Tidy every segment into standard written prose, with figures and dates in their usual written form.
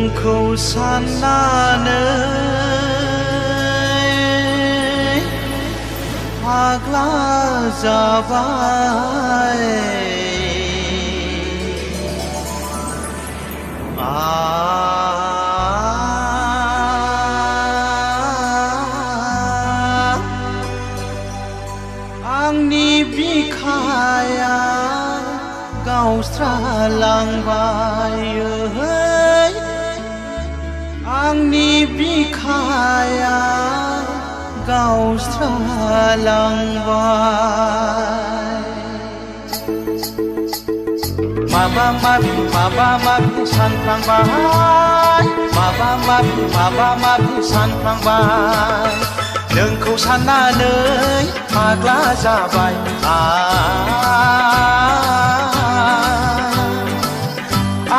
नोंखौ साननानै फाग्ला जाबाय आंनि बिखाया गावस्रालांबाय आंनि बिखाया गावस्रालांबाय माबा माबि सानफ्लांबाय माबा माबि सानफ्लांबाय नोंखौ साननानै फाग्ला जाबाय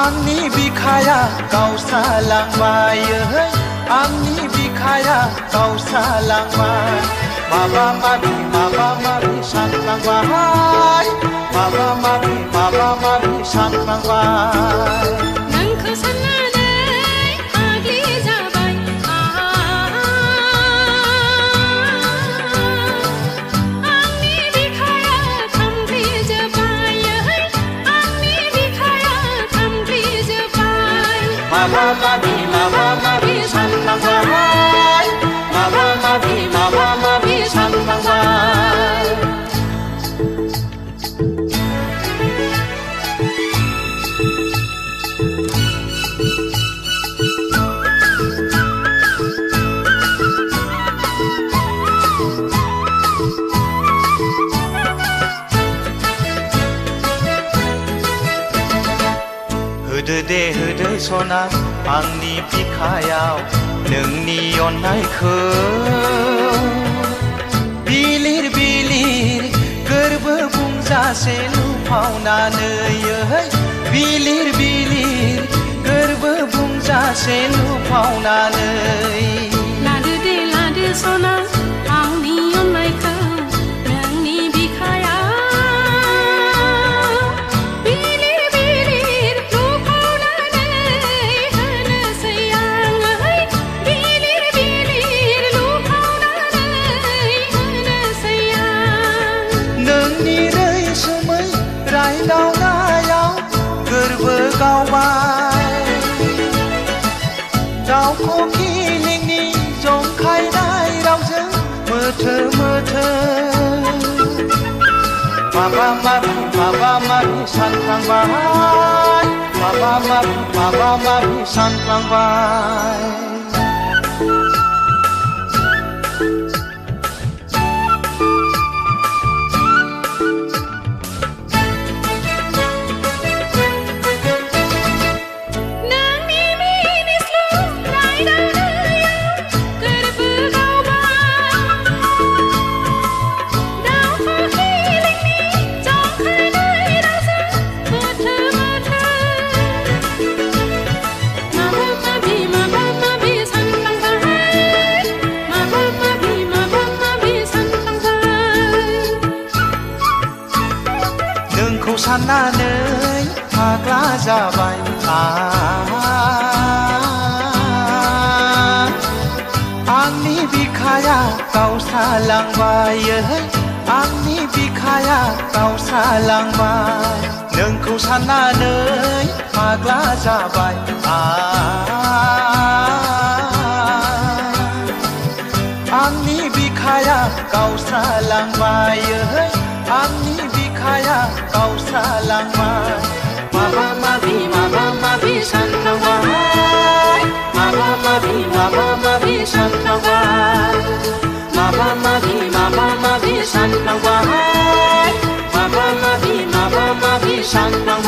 आंनि बिखाया गावस्रालांबाय आंनि बिखाया गावस्रालांबाय माबा माबि सानफ्लांबाय माबा माबि सानफ्लांबाय नोंखौ साननानै फाग्लि जाबाय आंनि बिखाया खामग्लिजोब्बाय आंनि बिखाया खामग्लिजोब्बाय माबा माबि सानफ्लांबाय माबा माबि सानफ्लांबाय होदो सना आंनि बिखायाव नोंनि अननायखौ बिलिर बिलिर गोरबो बुंजासे लुफावनानै बिलिर बिलिर गोरबो बुंजासे लुफावनानै लादो सना आंनि अननायखौ नोंनि बिखायाव दावनायाव गोरबो गावबाय दाउ खौखिलिंनि जंखायनाय रावजों मोथो माबा माबि सानफ्लांबाय माबा माबि सानफ्लांबाय नोंखौ साननानै फाग्ला जाबाय आंनि बिखाया गावस्रालांबाय आंनि बिखाया गावस्रालांबाय नोंखौ साननानै फाग्ला जाबाय आंनि बिखाया गावस्रालांबाय आंनि बिखाया गावस्रालांबाय माबा माबि सानफ्लांबाय माबा माबि सानफ्लांबाय माबा माबि सानफ्लांबाय माबा माबि सानफ्लांबाय